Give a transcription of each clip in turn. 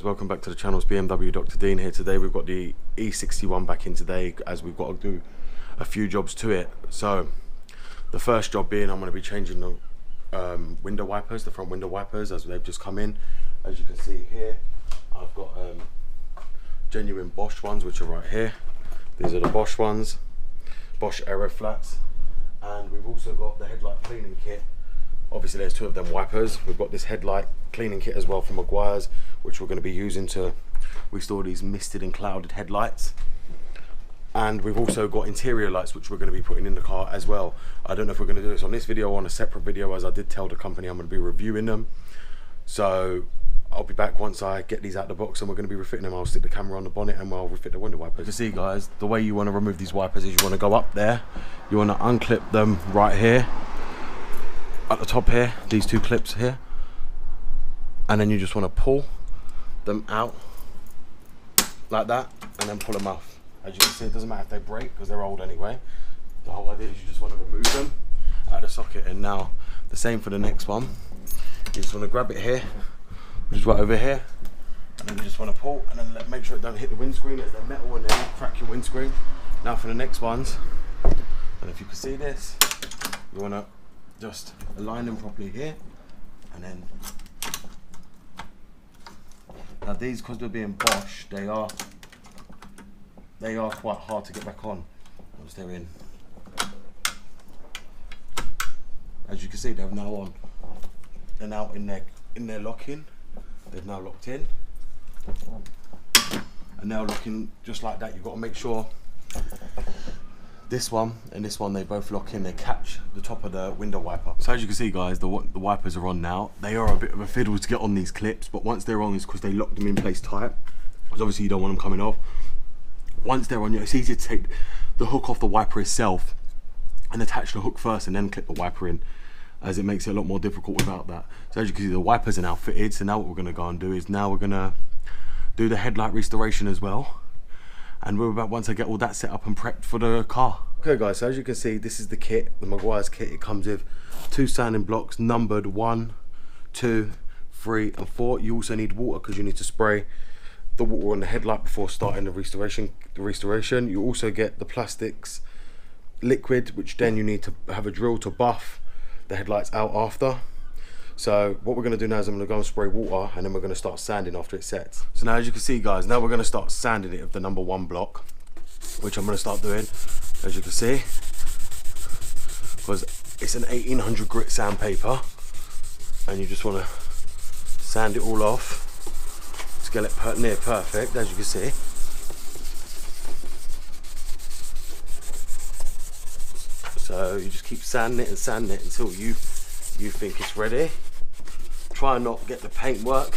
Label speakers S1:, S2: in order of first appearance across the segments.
S1: Welcome back to the channel. It's BMW Dr. Dean here. Today we've got the E61 back in today as we've got to do a few jobs to it. So the first job being I'm going to be changing the window wipers, the front window wipers, as they've just come in. As you can see here, I've got genuine Bosch ones, which are right here. These are the Bosch ones, Bosch Aero Flats, and we've also got the headlight cleaning kit. Obviously there's two of them wipers. We've got this headlight cleaning kit as well from Meguiars, which we're going to be using to restore these misted and clouded headlights. And we've also got interior lights, which we're going to be putting in the car as well. I don't know if we're going to do this on this video or on a separate video, as I did tell the company I'm going to be reviewing them. So I'll be back once I get these out of the box and we're going to be refitting them. I'll stick the camera on the bonnet and we'll refit the window wipers. You see guys, the way you want to remove these wipers is you want to go up there, you want to unclip them right here at the top here, these two clips here, and then you just want to pull them out like that and then pull them off. As you can see, it doesn't matter if they break because they're old anyway. The whole idea is you just want to remove them out of the socket. And now the same for the next one. You just want to grab it here, which is right over here, and then you just want to pull and then make sure it don't hit the windscreen as they're metal and then crack your windscreen. Now for the next ones, and if you can see this, you want to just align them properly here, and then now these, because they're being Bosch, they are quite hard to get back on once they're in. As you can see, they're now on. They're now in their locking. They're now locked in, and now looking just like that. You've got to make sure this one and this one, they both lock in, they catch the top of the window wiper. So as you can see guys, the wipers are on now. They are a bit of a fiddle to get on these clips, but once they're on, it's because they lock them in place tight, because obviously you don't want them coming off. Once they're on, it's easier to take the hook off the wiper itself and attach the hook first and then clip the wiper in, as it makes it a lot more difficult without that. So as you can see, the wipers are now fitted. So now what we're going to go and do is now we're going to do the headlight restoration as well. And we're about, once I get all that set up and prepped for the car. Okay guys, so as you can see, this is the kit, the Meguiars kit. It comes with 2 sanding blocks numbered 1, 2, 3 and 4. You also need water because you need to spray the water on the headlight before starting the restoration. You also get the plastics liquid, which then you need to have a drill to buff the headlights out after. So what we're going to do now is I'm going to go and spray water, and then we're going to start sanding after it sets. So now as you can see guys, now we're going to start sanding it with the number 1 block, which I'm going to start doing, as you can see, because it's an 1800 grit sandpaper, and you just want to sand it all off to get it near perfect, as you can see. So you just keep sanding it until you think it's ready. Try and not get the paint work.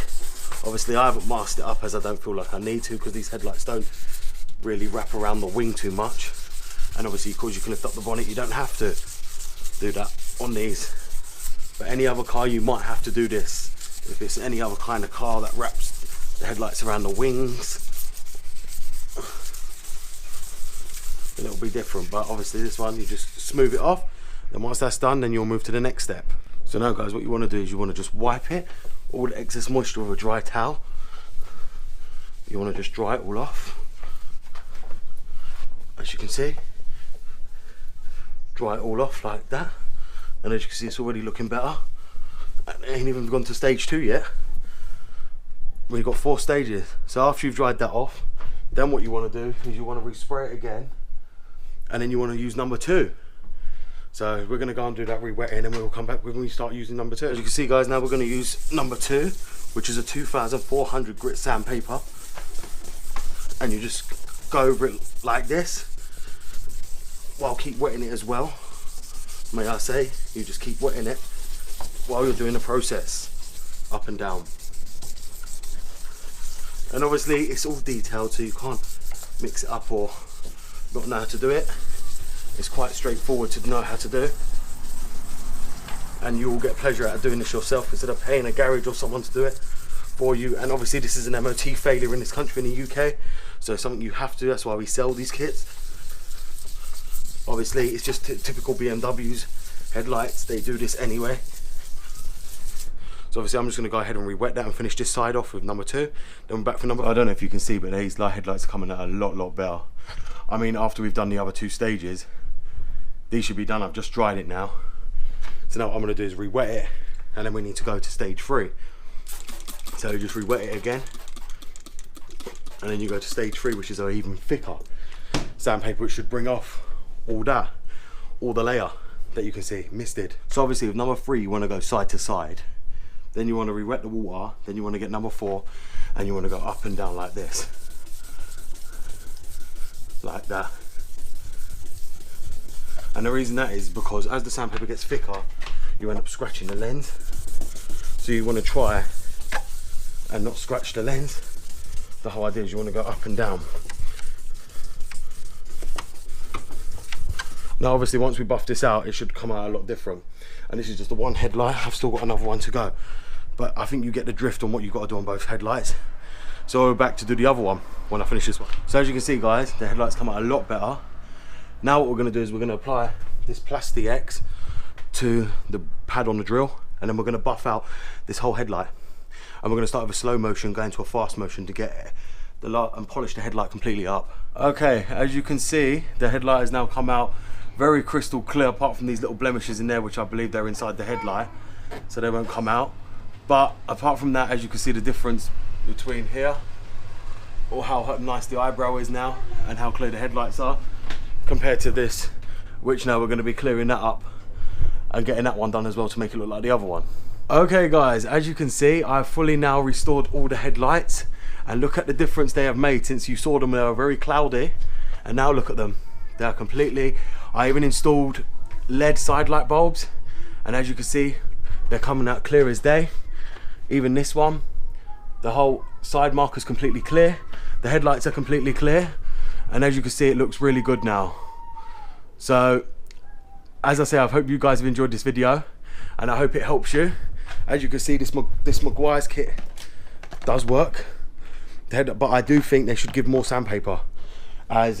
S1: Obviously I haven't masked it up as I don't feel like I need to, because these headlights don't really wrap around the wing too much, and obviously because you can lift up the bonnet you don't have to do that on these. But any other car you might have to do this. If it's any other kind of car that wraps the headlights around the wings, then it'll be different. But obviously this one, you just smooth it off, then once that's done, then you'll move to the next step. So now guys, what you want to do is you want to just wipe it, all the excess moisture with a dry towel. You want to just dry it all off, as you can see. Dry it all off like that, and as you can see, it's already looking better. And it ain't even gone to stage 2 yet. We've got 4 stages. So after you've dried that off, then what you want to do is you want to respray it again, and then you want to use number 2. So we're going to go and do that re-wetting, and we'll come back when we start using number 2. As you can see guys, now we're going to use number 2, which is a 2400 grit sandpaper, and you just go over it like this, while keep wetting it as well. May I say, you just keep wetting it while you're doing the process, up and down. And obviously it's all detailed, so you can't mix it up or not know how to do it. It's quite straightforward to know how to do, and you will get pleasure out of doing this yourself instead of paying a garage or someone to do it for you. And obviously this is an MOT failure in this country, in the UK, so it's something you have to. That's why we sell these kits. Obviously it's just typical BMWs headlights, they do this anyway. So obviously I'm just going to go ahead and re-wet that and finish this side off with number 2. Then we're back for number... I don't know if you can see, but these light headlights are coming out a lot better. I mean, after we've done the other 2 stages, these should be done. I've just dried it now. So now what I'm going to do is re-wet it, and then we need to go to stage 3. So you just re-wet it again, and then you go to stage 3, which is an even thicker sandpaper, which should bring off all the layer that you can see misted. So obviously with number 3 you want to go side to side, then you want to re-wet the water, then you want to get number 4 and you want to go up and down like this, like that. And the reason that is because as the sandpaper gets thicker you end up scratching the lens, so you want to try and not scratch the lens. The whole idea is you want to go up and down. Now obviously once we buff this out, it should come out a lot different. And this is just the one headlight. I've still got another one to go. But I think you get the drift on what you've got to do on both headlights. So we're back to do the other one when I finish this one. So as you can see guys, the headlights come out a lot better. Now what we're going to do is we're going to apply this Plasti X to the pad on the drill. And then we're going to buff out this whole headlight. And we're going to start with a slow motion, go into a fast motion to get the light and polish the headlight completely up. Okay, as you can see, the headlight has now come out very crystal clear, apart from these little blemishes in there, which I believe they're inside the headlight, so they won't come out. But apart from that, as you can see the difference between here, or how nice the eyebrow is now, and how clear the headlights are, compared to this, which now we're going to be clearing that up and getting that one done as well to make it look like the other one. Okay guys, as you can see, I've fully now restored all the headlights, and look at the difference they have made since you saw them. They were very cloudy, and now look at them. They are completely... I even installed LED side light bulbs, and as you can see, they're coming out clear as day. Even this one, the whole side marker's completely clear. The headlights are completely clear, and as you can see, it looks really good now. So, as I say, I hope you guys have enjoyed this video, and I hope it helps you. As you can see, this Meguiars kit does work, but I do think they should give more sandpaper. As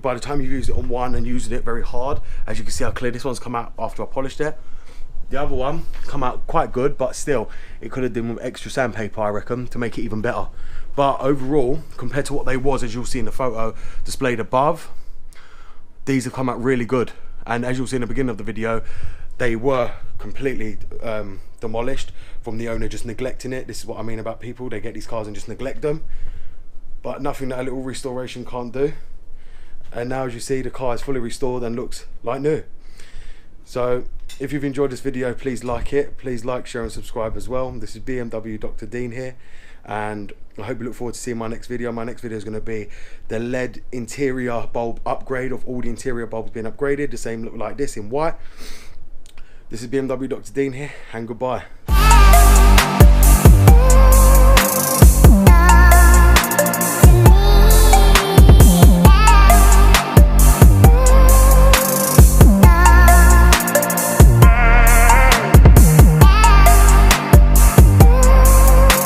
S1: by the time you've used it on one and using it very hard, as you can see how clear this one's come out after I polished it. The other one come out quite good, but still it could have done with extra sandpaper, I reckon, to make it even better. But overall, compared to what they was, as you'll see in the photo displayed above, these have come out really good. And as you'll see in the beginning of the video, they were completely demolished from the owner just neglecting it. This is what I mean about people, they get these cars and just neglect them. But nothing that a little restoration can't do. And now as you see, the car is fully restored and looks like new. So if you've enjoyed this video, please like it. Please like, share and subscribe as well. This is BMW Dr. Dean here, and I hope you look forward to seeing my next video. My next video is going to be the LED interior bulb upgrade, of all the interior bulbs being upgraded. The same look like this in white. This is BMW Dr. Dean here, and goodbye.